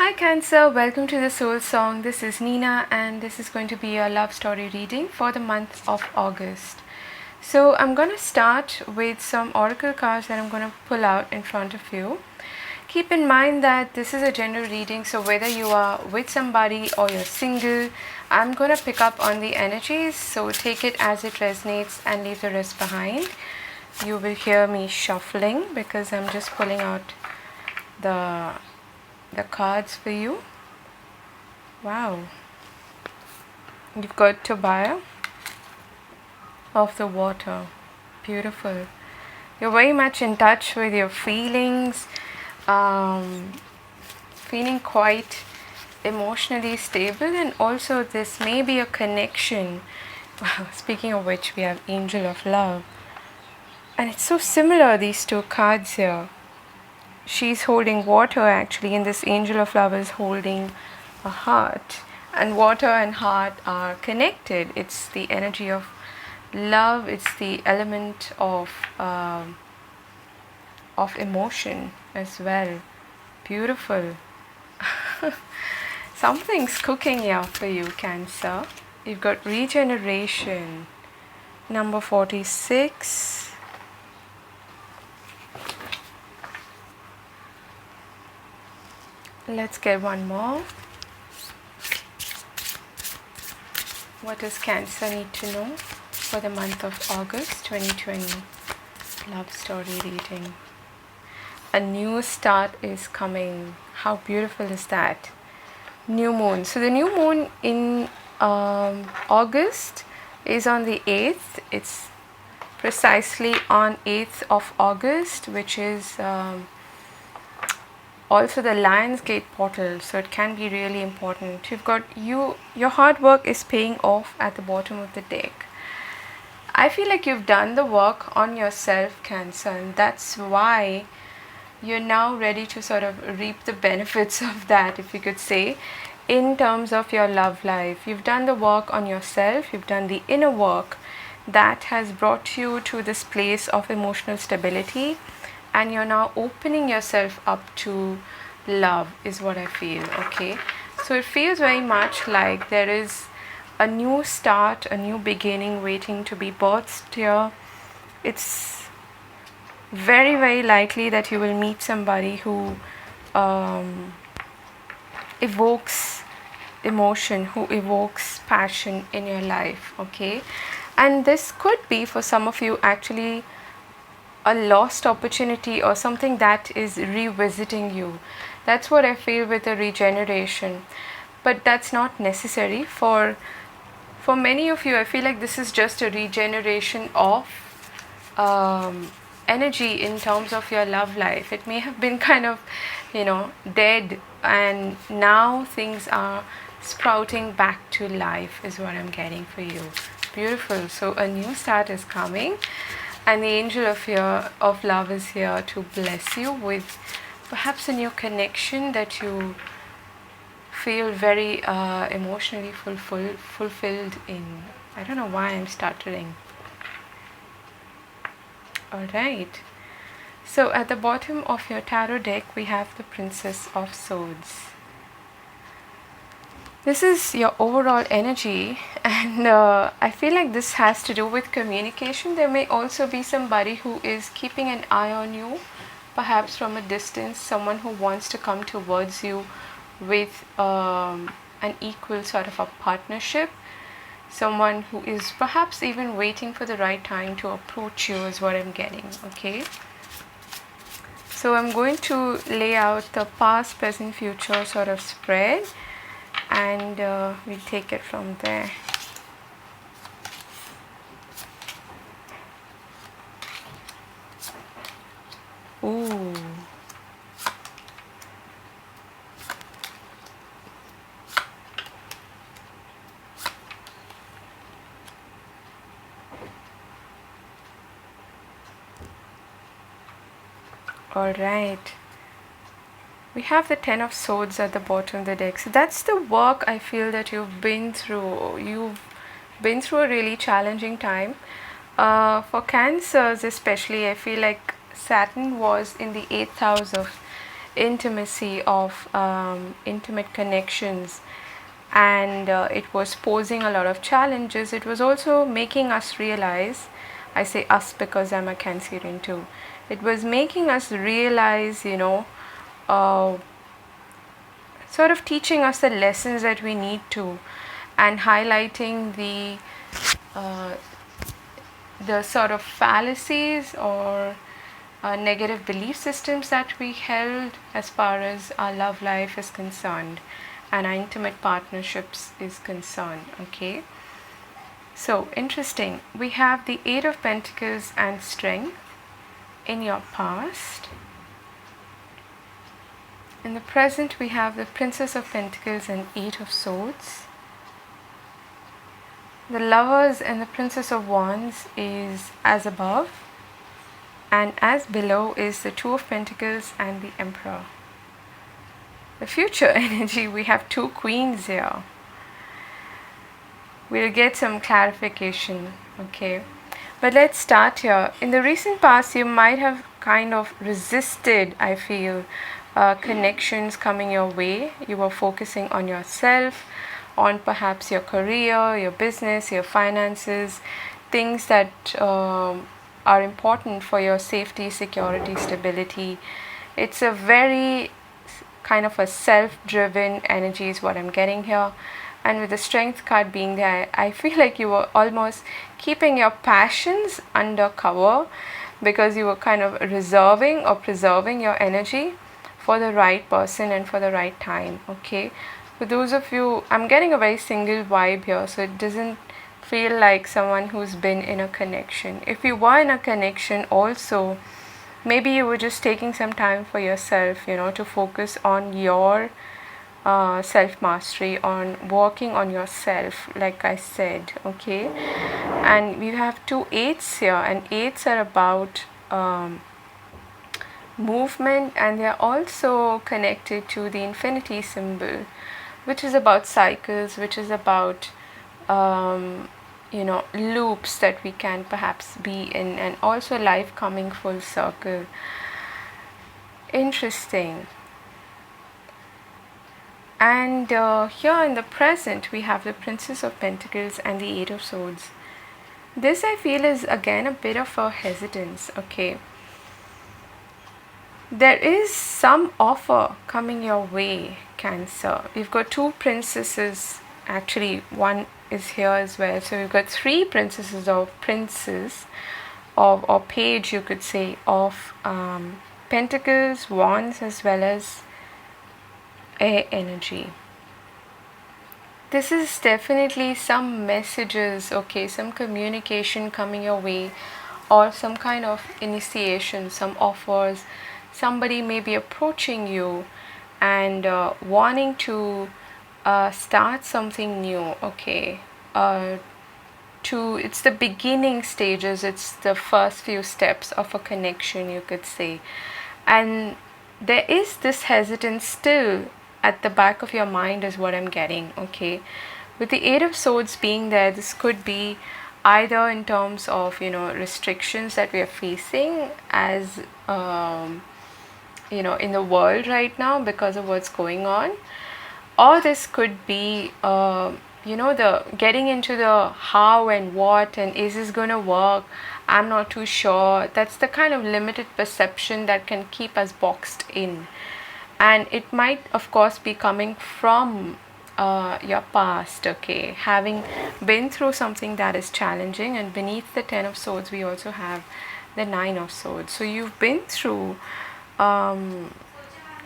Hi Cancer, welcome to the Soul Song. This is Nina and this is going to be a love story reading for the month of August. So I'm going to start with some oracle cards that I'm going to pull out in front of you. Keep in mind that this is a general reading, so whether you are with somebody or you're single, I'm going to pick up on the energies, so take it as it resonates and leave the rest behind. You will hear me shuffling because I'm just pulling out the cards for you. Wow. You've got Tobiah of the water. Beautiful. You're very much in touch with your feelings, feeling quite emotionally stable, and also this may be a connection. Speaking of which, we have Angel of Love. And it's so similar, these two cards here. She's holding water actually, and this Angel of Love is holding a heart. And water and heart are connected. It's the energy of love. It's the element of emotion as well. Beautiful. Something's cooking here for you, Cancer. You've got regeneration. Number 46. Let's get one more. What does Cancer need to know for the month of August 2020? Love story reading. A new start is coming. How beautiful is that? New moon. So the new moon in August is on the 8th. It's precisely on 8th of August, which is also the Lionsgate portal, so it can be really important. You've got your hard work is paying off at the bottom of the deck. I feel like you've done the work on yourself, Cancer, and that's why you're now ready to sort of reap the benefits of that, if you could say, in terms of your love life. You've done the work on yourself, you've done the inner work that has brought you to this place of emotional stability, and you're now opening yourself up to love, is what I feel. Okay, so it feels very much like there is a new start, a new beginning waiting to be birthed here. It's very, very likely that you will meet somebody who evokes emotion, who evokes passion in your life. Okay, and this could be for some of you actually a lost opportunity or something that is revisiting you. That's what I feel with the regeneration. But that's not necessary for many of you. I feel like this is just a regeneration of energy in terms of your love life. It may have been kind of, dead, and now things are sprouting back to life, is what I'm getting for you. Beautiful. So a new start is coming. And the angel of love is here to bless you with perhaps a new connection that you feel very emotionally fulfilled in. I don't know why I'm stuttering. Alright. So at the bottom of your tarot deck, we have the Princess of Swords. This is your overall energy, and I feel like this has to do with communication. There may also be somebody who is keeping an eye on you, perhaps from a distance, someone who wants to come towards you with an equal sort of a partnership, someone who is perhaps even waiting for the right time to approach you, is what I'm getting. Okay, so I'm going to lay out the past, present, future sort of spread, and we take it from there. Ooh. All right. We have the Ten of Swords at the bottom of the deck. So that's the work I feel that you've been through. You've been through a really challenging time. For Cancers especially, I feel like Saturn was in the 8th house of intimacy of intimate connections, and it was posing a lot of challenges. It was also making us realize, I say us because I'm a Cancerian too, it was making us realize, uh, sort of teaching us the lessons that we need to, and highlighting uh, the sort of fallacies or negative belief systems that we held as far as our love life is concerned and our intimate partnerships is concerned. Okay, so interesting. We have the Eight of Pentacles and Strength in your past. In the present, we have the Princess of Pentacles and Eight of Swords. The Lovers and the Princess of Wands is as above, and as below is the Two of Pentacles and the Emperor. The future energy, we have two queens here. We'll get some clarification, okay? But let's start here. In the recent past, you might have kind of resisted, I feel, connections coming your way. You were focusing on yourself, on perhaps your career, your business, your finances, things that are important for your safety, security, stability. It's a very kind of a self-driven energy is what I'm getting here. And with the Strength card being there, I feel like you were almost keeping your passions under cover because you were kind of reserving or preserving your energy for the right person and for the right time. Okay, for those of you, I'm getting a very single vibe here, so it doesn't feel like someone who's been in a connection. If you were in a connection also, maybe you were just taking some time for yourself, to focus on your self-mastery, on working on yourself, like I said. Okay, and we have two eights here, and eights are about movement, and they're also connected to the infinity symbol, which is about cycles, which is about loops that we can perhaps be in, and also life coming full circle. Interesting. And here in the present, we have the Princess of Pentacles and the Eight of Swords. This, I feel, is again a bit of a hesitance. Okay, there is some offer coming your way, Cancer. We've got two princesses, actually one is here as well, so we've got three princesses or princes of, or page you could say, of Pentacles, Wands, as well as air energy. This is definitely some messages, okay, some communication coming your way, or some kind of initiation, some offers. Somebody may be approaching you and wanting to start something new. Okay, it's the beginning stages, it's the first few steps of a connection, you could say. And there is this hesitance still at the back of your mind is what I'm getting. Okay, with the Eight of Swords being there, this could be either in terms of restrictions that we are facing as in the world right now because of what's going on, or this could be the getting into the how and what and is this going to work, I'm not too sure. That's the kind of limited perception that can keep us boxed in. And it might of course be coming from your past, okay, having been through something that is challenging. And beneath the Ten of Swords we also have the Nine of Swords. So you've been through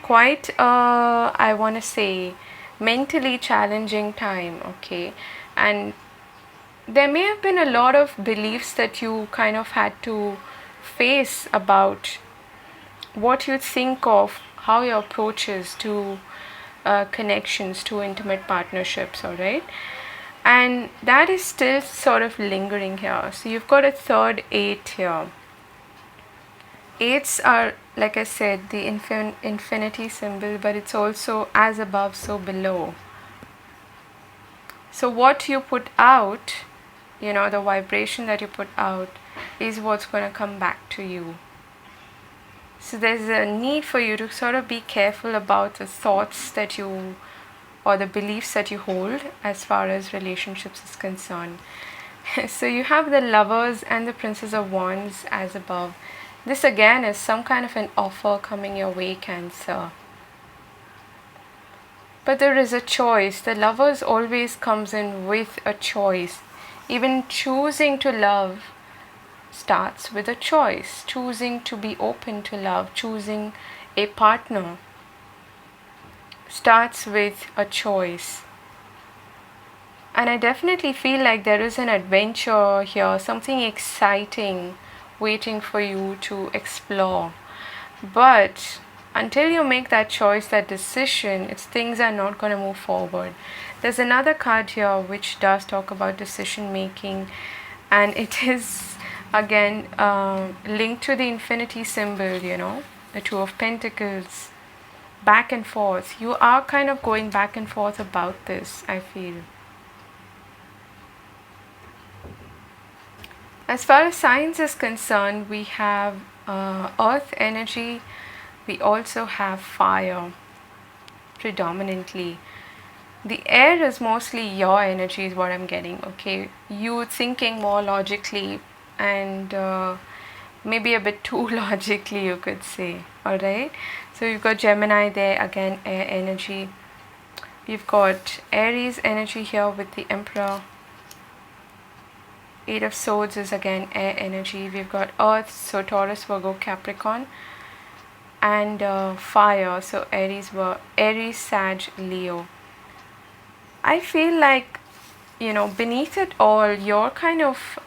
quite I want to say mentally challenging time, okay, and there may have been a lot of beliefs that you kind of had to face about what you think of how your approach is to connections, to intimate partnerships, all right, and that is still sort of lingering here. So you've got a third eight here. Eights are, like I said, the infinity symbol, but it's also as above so below. So what you put out, the vibration that you put out is what's going to come back to you. So there's a need for you to sort of be careful about the thoughts that you, or the beliefs that you hold as far as relationships is concerned. So you have the Lovers and the Princess of Wands as above. This again is some kind of an offer coming your way, Cancer. But there is a choice. The Lovers always comes in with a choice. Even choosing to love starts with a choice. Choosing to be open to love, choosing a partner starts with a choice. And I definitely feel like there is an adventure here, something exciting waiting for you to explore. But until you make that choice, that decision, things are not going to move forward. There's another card here which does talk about decision making, and it is again linked to the infinity symbol, the Two of Pentacles. Back and forth. You are kind of going back and forth about this, I feel. As far as science is concerned, we have earth energy. We also have fire predominantly. The air is mostly your energy is what I'm getting, okay? You thinking more logically and maybe a bit too logically, you could say. Alright? So you've got Gemini there, again air energy. You've got Aries energy here with the Emperor. Eight of Swords is again air energy. We've got Earth, so Taurus, Virgo, Capricorn. And fire, so Aries, Sag, Leo. I feel like, beneath it all, you're kind of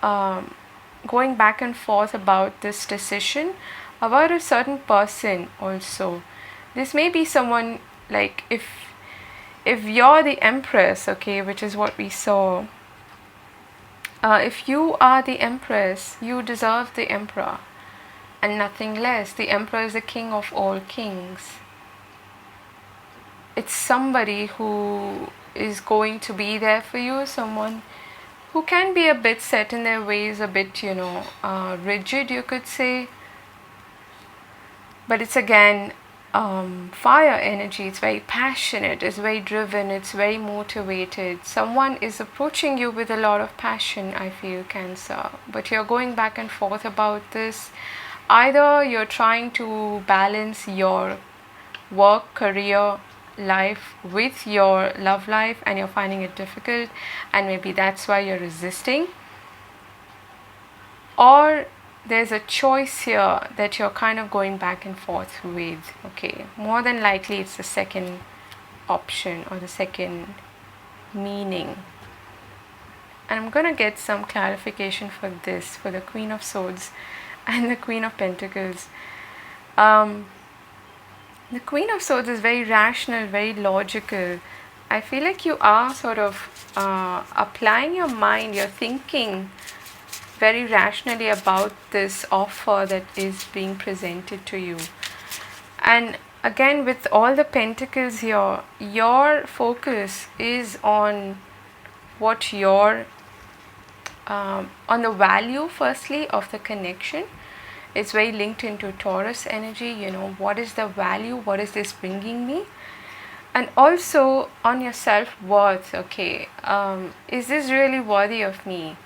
going back and forth about this decision, about a certain person also. This may be someone, like, if you're the Empress, okay, which is what we saw. If you are the Empress, you deserve the Emperor and nothing less. The Emperor is the king of all kings. It's somebody who is going to be there for you, someone who can be a bit set in their ways, a bit, rigid, you could say. But it's again fire energy. It's very passionate, it's very driven, it's very motivated. Someone is approaching you with a lot of passion, I feel, Cancer. But you're going back and forth about this. Either you're trying to balance your work, career, life with your love life and you're finding it difficult, and maybe that's why you're resisting. Or there's a choice here that you're kind of going back and forth with, okay? More than likely it's the second option or the second meaning. And I'm gonna get some clarification for this, for the Queen of Swords and the Queen of Pentacles. The Queen of Swords is very rational, very logical. I feel like you are sort of applying your mind, you're thinking very rationally about this offer that is being presented to you. And again, with all the pentacles here, your focus is on what your on the value, firstly, of the connection. It's very linked into Taurus energy. What is the value, what is this bringing me? And also on your self-worth, okay, is this really worthy of me?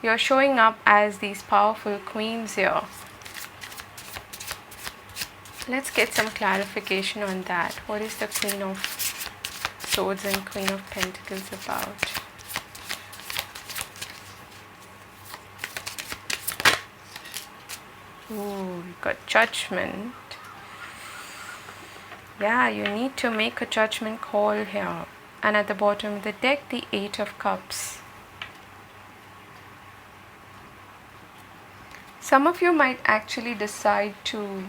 You're showing up as these powerful queens here. Let's get some clarification on that. What is the Queen of Swords and Queen of Pentacles about? Ooh, you got Judgment. Yeah, you need to make a judgment call here. And at the bottom of the deck, the Eight of Cups. Some of you might actually decide to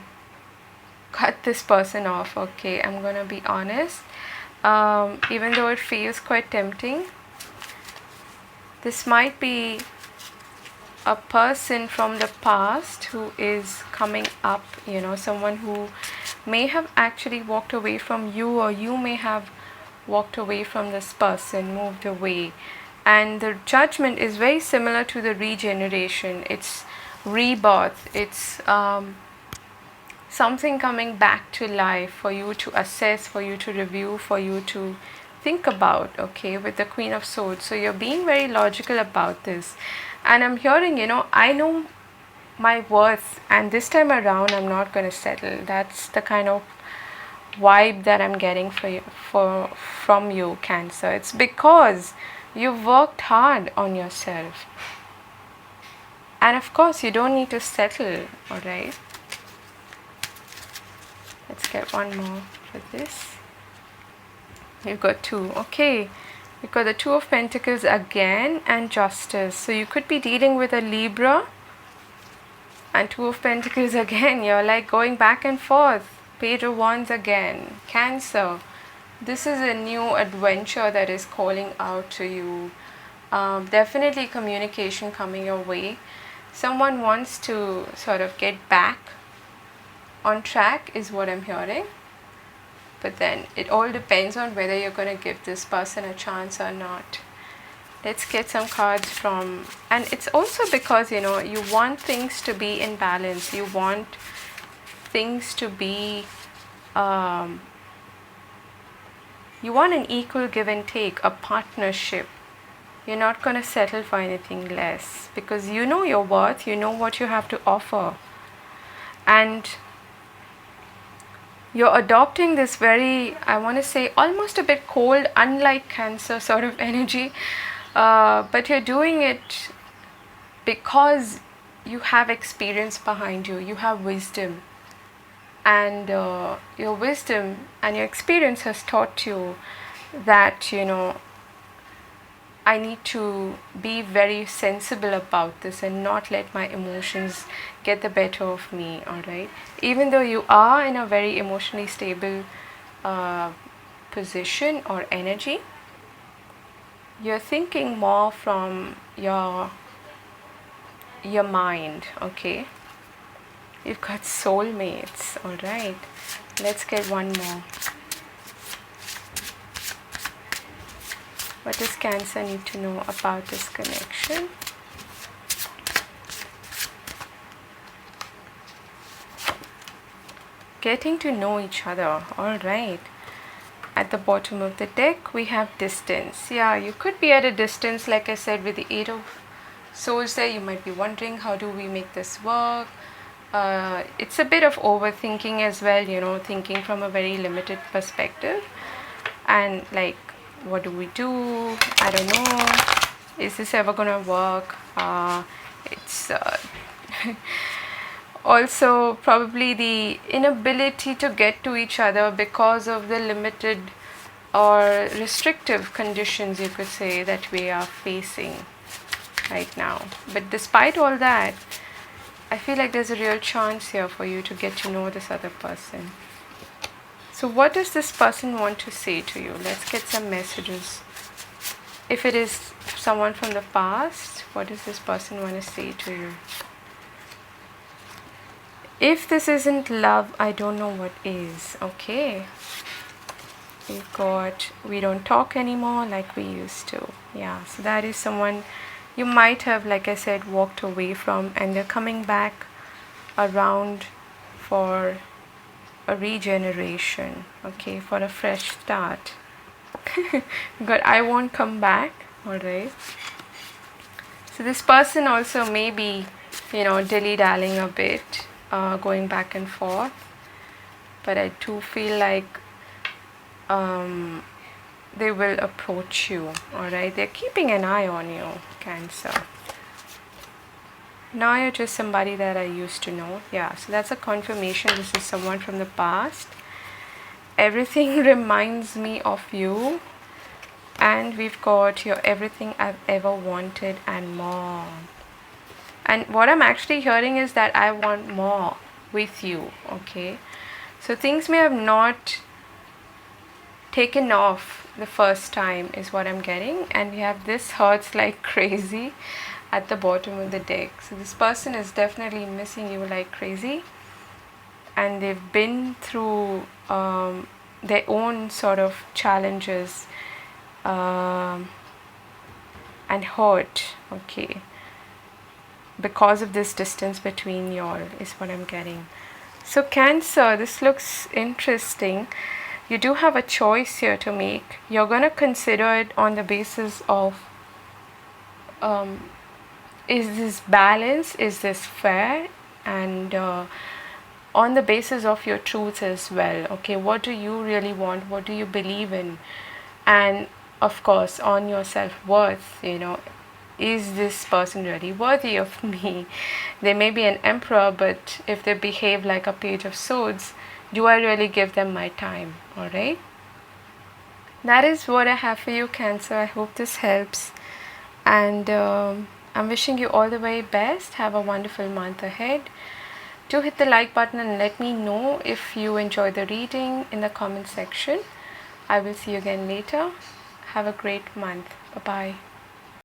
cut this person off, okay? I'm gonna be honest. Even though it feels quite tempting, this might be a person from the past who is coming up, someone who may have actually walked away from you, or you may have walked away from this person, moved away. And the Judgment is very similar to the regeneration. It's rebirth. It's something coming back to life for you to assess, for you to review, for you to think about, okay, with the Queen of Swords. So you're being very logical about this. And I'm hearing, I know my worth, and this time around I'm not going to settle. That's the kind of vibe that I'm getting from you, Cancer. It's because you've worked hard on yourself. And of course, you don't need to settle, alright? Let's get one more for this. You've got 2. Okay. You've got the 2 of Pentacles again and Justice. So you could be dealing with a Libra. And 2 of Pentacles again. You're like going back and forth. Page of Wands again. Cancer. This is a new adventure that is calling out to you. Definitely communication coming your way. Someone wants to sort of get back on track is what I'm hearing. But then it all depends on whether you're going to give this person a chance or not. Let's get some cards from, and it's also because you want things to be in balance. You want things to be you want an equal give and take, a partnership. You're not going to settle for anything less because you know your worth, you know what you have to offer. And you're adopting this very, I want to say, almost a bit cold, unlike Cancer sort of energy. But you're doing it because you have experience behind you. You have wisdom. And your wisdom and your experience has taught you that, I need to be very sensible about this and not let my emotions get the better of me, alright? Even though you are in a very emotionally stable position or energy, you're thinking more from your mind, okay? You've got soulmates, alright? Let's get one more. What does Cancer need to know about this connection? Getting to know each other, alright. At the bottom of the deck, we have distance. Yeah, you could be at a distance, like I said, with the 8 of Swords there. You might be wondering, how do we make this work? It's a bit of overthinking as well, thinking from a very limited perspective. And like, what do we do? I don't know. Is this ever gonna work? It's also probably the inability to get to each other because of the limited or restrictive conditions, you could say, that we are facing right now. But despite all that, I feel like there's a real chance here for you to get to know this other person. So what does this person want to say to you? Let's get some messages. If it is someone from the past, what does this person want to say to you? If this isn't love, I don't know what is. Okay. We've got, we don't talk anymore like we used to. Yeah, so that is someone you might have, like I said, walked away from, and they're coming back around for a regeneration, okay, for a fresh start. But I won't come back, alright. So this person also may be, dilly-dallying a bit, going back and forth. But I do feel like they will approach you, alright. They're keeping an eye on you, Cancer. Now you're just somebody that I used to know. Yeah, so that's a confirmation. This is someone from the past. Everything reminds me of you. And we've got your everything I've ever wanted and more. And what I'm actually hearing is that I want more with you, okay? So things may have not taken off the first time is what I'm getting. And we have this hurts like crazy at the bottom of the deck. So this person is definitely missing you like crazy, and they've been through their own sort of challenges and hurt, okay, because of this distance between y'all is what I'm getting. So, Cancer, this looks interesting. You do have a choice here to make. You're going to consider it on the basis of is this balance, is this fair, and on the basis of your truths as well. Okay, what do you really want? What do you believe in? And of course, on your self worth, is this person really worthy of me? They may be an emperor, but if they behave like a page of swords, do I really give them my time? All right. That is what I have for you, Cancer. I hope this helps. And I'm wishing you all the very best. Have a wonderful month ahead. Do hit the like button and let me know if you enjoy the reading in the comment section. I will see you again later. Have a great month. Bye bye.